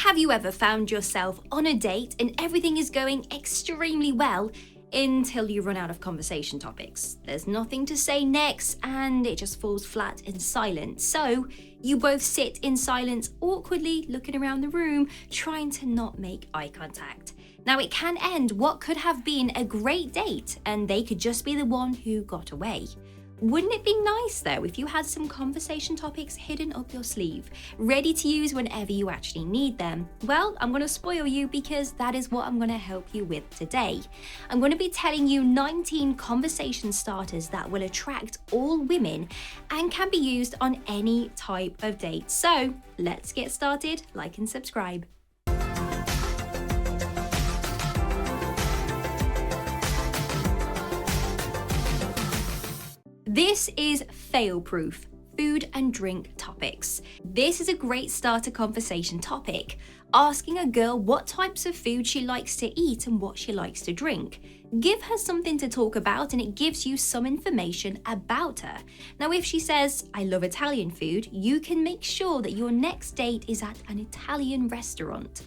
Have you ever found yourself on a date and everything is going extremely well until you run out of conversation topics? There's nothing to say next and it just falls flat in silence. So you both sit in silence, awkwardly looking around the room, trying to not make eye contact. Now it can end what could have been a great date and they could just be the one who got away. Wouldn't it be nice though if you had some conversation topics hidden up your sleeve, ready to use whenever you actually need them? Well, I'm going to spoil you because that is what I'm going to help you with today. I'm going to be telling you 19 conversation starters that will attract all women and can be used on any type of date. So let's get started. Like and subscribe. This is fail-proof food and drink topics. This is a great starter conversation topic, asking a girl what types of food she likes to eat and what she likes to drink. Give her something to talk about and it gives you some information about her. Now, if she says, I love Italian food, you can make sure that your next date is at an Italian restaurant.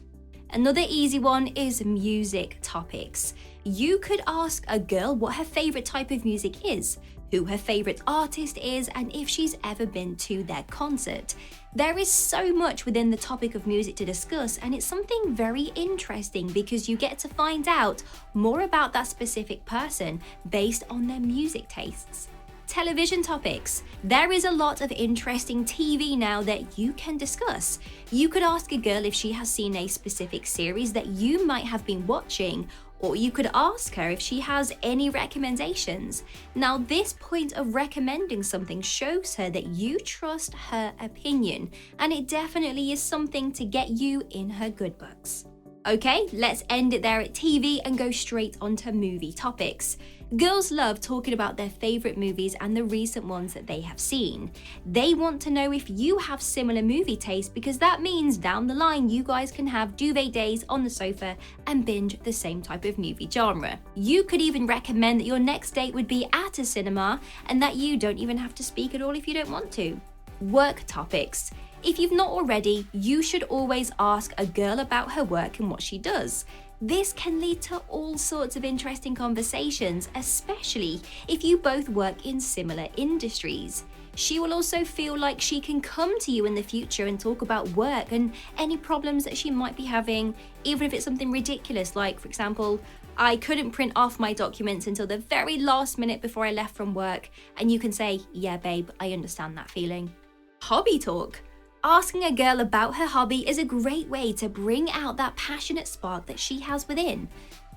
Another easy one is music topics. You could ask a girl what her favorite type of music is, who her favorite artist is, and if she's ever been to their concert. There is so much within the topic of music to discuss, and it's something very interesting because you get to find out more about that specific person based on their music tastes. Television topics. There is a lot of interesting TV now that you can discuss. You could ask a girl if she has seen a specific series that you might have been watching, or you could ask her if she has any recommendations. Now, this point of recommending something shows her that you trust her opinion, and it definitely is something to get you in her good books. Okay, let's end it there at TV and go straight onto movie topics. Girls love talking about their favorite movies and the recent ones that they have seen. They want to know if you have similar movie tastes because that means down the line you guys can have duvet days on the sofa and binge the same type of movie genre. You could even recommend that your next date would be at a cinema and that you don't even have to speak at all if you don't want to. Work topics. If you've not already, you should always ask a girl about her work and what she does. This can lead to all sorts of interesting conversations, especially if you both work in similar industries. She will also feel like she can come to you in the future and talk about work and any problems that she might be having, even if it's something ridiculous, like, for example, I couldn't print off my documents until the very last minute before I left from work, and you can say, yeah, babe, I understand that feeling. Hobby talk. Asking a girl about her hobby is a great way to bring out that passionate spark that she has within.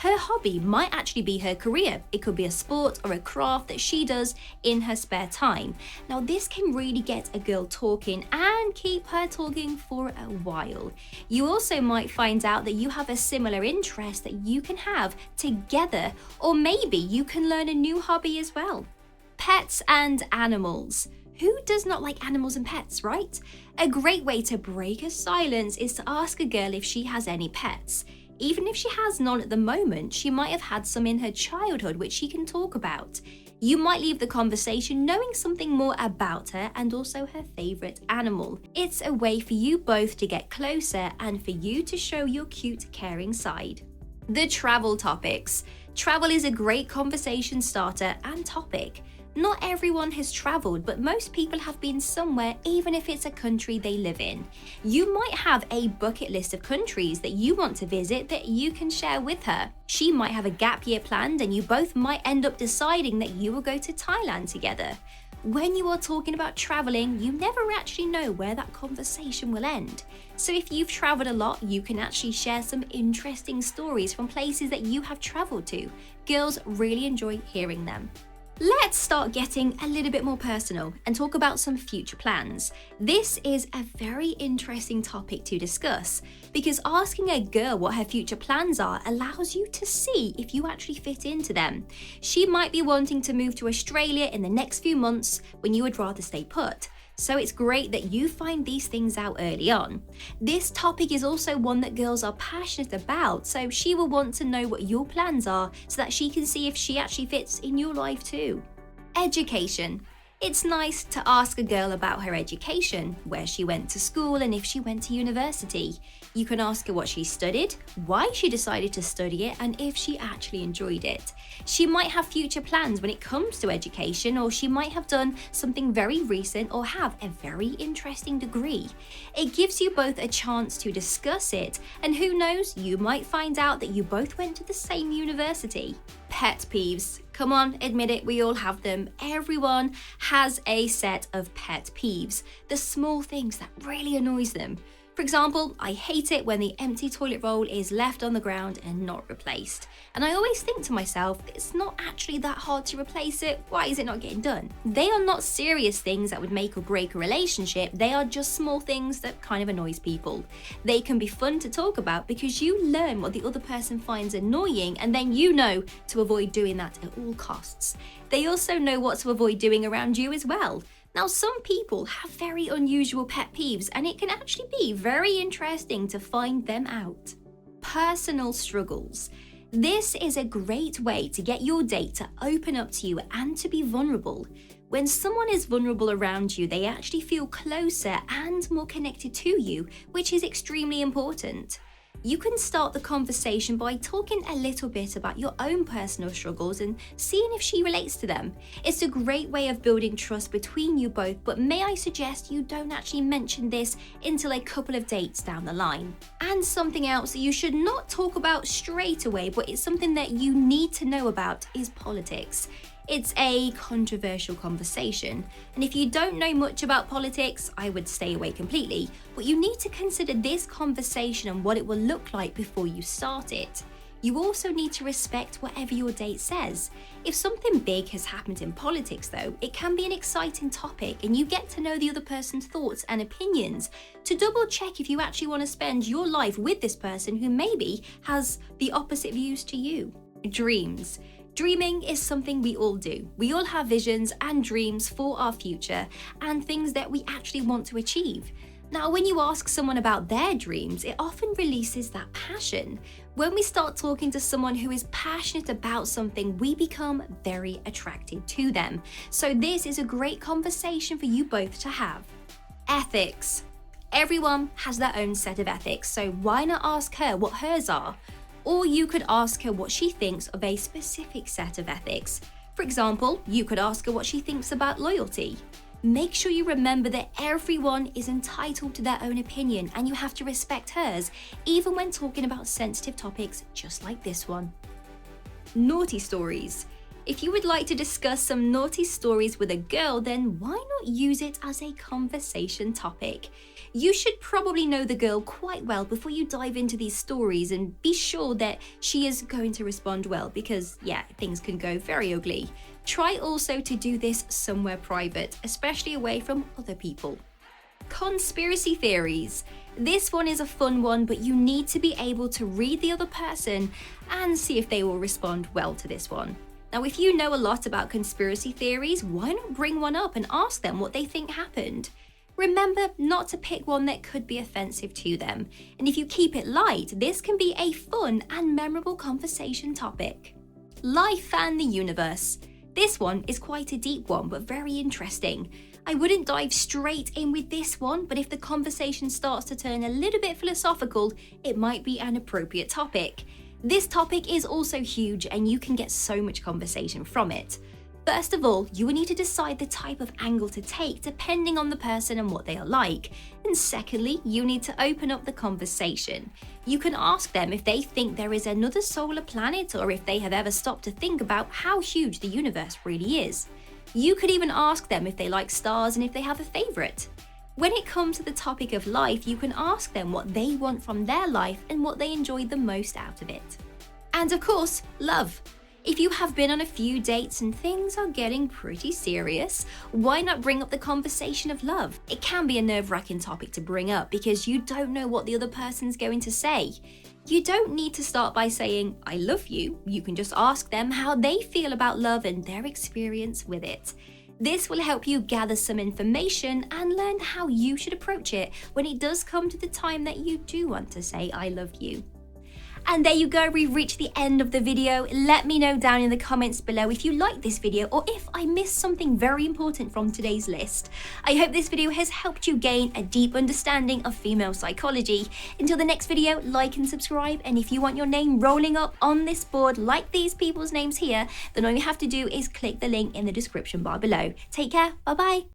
Her hobby might actually be her career. It could be a sport or a craft that she does in her spare time. Now, this can really get a girl talking and keep her talking for a while. You also might find out that you have a similar interest that you can have together, or maybe you can learn a new hobby as well. Pets and animals. Who does not like animals and pets, right? A great way to break a silence is to ask a girl if she has any pets. Even if she has none at the moment, she might have had some in her childhood which she can talk about. You might leave the conversation knowing something more about her and also her favorite animal. It's a way for you both to get closer and for you to show your cute, caring side. The travel topics. Travel is a great conversation starter and topic. Not everyone has traveled, but most people have been somewhere, even if it's a country they live in. You might have a bucket list of countries that you want to visit that you can share with her. She might have a gap year planned and you both might end up deciding that you will go to Thailand together. When you are talking about traveling, you never actually know where that conversation will end. So if you've traveled a lot, you can actually share some interesting stories from places that you have traveled to. Girls really enjoy hearing them. Let's start getting a little bit more personal and talk about some future plans. This is a very interesting topic to discuss because asking a girl what her future plans are allows you to see if you actually fit into them. She might be wanting to move to Australia in the next few months when you would rather stay put. So it's great that you find these things out early on. This topic is also one that girls are passionate about, so she will want to know what your plans are so that she can see if she actually fits in your life too. Education. It's nice to ask a girl about her education, where she went to school and if she went to university. You can ask her what she studied, why she decided to study it, and if she actually enjoyed it. She might have future plans when it comes to education, or she might have done something very recent or have a very interesting degree. It gives you both a chance to discuss it, and who knows, you might find out that you both went to the same university. Pet peeves. Come on, admit it, we all have them. Everyone has a set of pet peeves, the small things that really annoys them. For example, I hate it when the empty toilet roll is left on the ground and not replaced. And I always think to myself, it's not actually that hard to replace it, why is it not getting done? They are not serious things that would make or break a relationship, they are just small things that kind of annoys people. They can be fun to talk about because you learn what the other person finds annoying, and then you know to avoid doing that at all costs. They also know what to avoid doing around you as well. Now, some people have very unusual pet peeves, and it can actually be very interesting to find them out. Personal struggles. This is a great way to get your date to open up to you and to be vulnerable. When someone is vulnerable around you, they actually feel closer and more connected to you, which is extremely important. You can start the conversation by talking a little bit about your own personal struggles and seeing if she relates to them. It's a great way of building trust between you both, but may I suggest you don't actually mention this until a couple of dates down the line. And something else that you should not talk about straight away, but it's something that you need to know about, is politics. It's a controversial conversation, and if you don't know much about politics, I would stay away completely, but you need to consider this conversation and what it will look like before you start it. You also need to respect whatever your date says. If something big has happened in politics though, it can be an exciting topic and you get to know the other person's thoughts and opinions to double check if you actually want to spend your life with this person who maybe has the opposite views to you. Dreams. Dreaming is something we all do. We all have visions and dreams for our future and things that we actually want to achieve. Now, when you ask someone about their dreams, it often releases that passion. When we start talking to someone who is passionate about something, we become very attracted to them. So this is a great conversation for you both to have. Ethics. Everyone has their own set of ethics, so why not ask her what hers are? Or you could ask her what she thinks of a specific set of ethics. For example, you could ask her what she thinks about loyalty. Make sure you remember that everyone is entitled to their own opinion and you have to respect hers, even when talking about sensitive topics just like this one. Naughty stories. If you would like to discuss some naughty stories with a girl, then why not use it as a conversation topic? You should probably know the girl quite well before you dive into these stories and be sure that she is going to respond well because, yeah, things can go very ugly. Try also to do this somewhere private, especially away from other people. Conspiracy theories. This one is a fun one, but you need to be able to read the other person and see if they will respond well to this one. Now, if you know a lot about conspiracy theories, why not bring one up and ask them what they think happened? Remember not to pick one that could be offensive to them. And if you keep it light, this can be a fun and memorable conversation topic. Life and the universe. This one is quite a deep one, but very interesting. I wouldn't dive straight in with this one, but if the conversation starts to turn a little bit philosophical, it might be an appropriate topic. This topic is also huge and you can get so much conversation from it. First of all, you will need to decide the type of angle to take depending on the person and what they are like. And secondly, you need to open up the conversation. You can ask them if they think there is another solar planet or if they have ever stopped to think about how huge the universe really is. You could even ask them if they like stars and if they have a favourite. When it comes to the topic of life, you can ask them what they want from their life and what they enjoy the most out of it. And of course, love. If you have been on a few dates and things are getting pretty serious, why not bring up the conversation of love? It can be a nerve-wracking topic to bring up because you don't know what the other person's going to say. You don't need to start by saying, I love you. You can just ask them how they feel about love and their experience with it. This will help you gather some information and learn how you should approach it when it does come to the time that you do want to say, I love you. And there you go, we've reached the end of the video. Let me know down in the comments below if you like this video or if I missed something very important from today's list. I hope this video has helped you gain a deep understanding of female psychology. Until the next video, like and subscribe, and if you want your name rolling up on this board like these people's names here, then all you have to do is click the link in the description bar below. Take care, bye bye.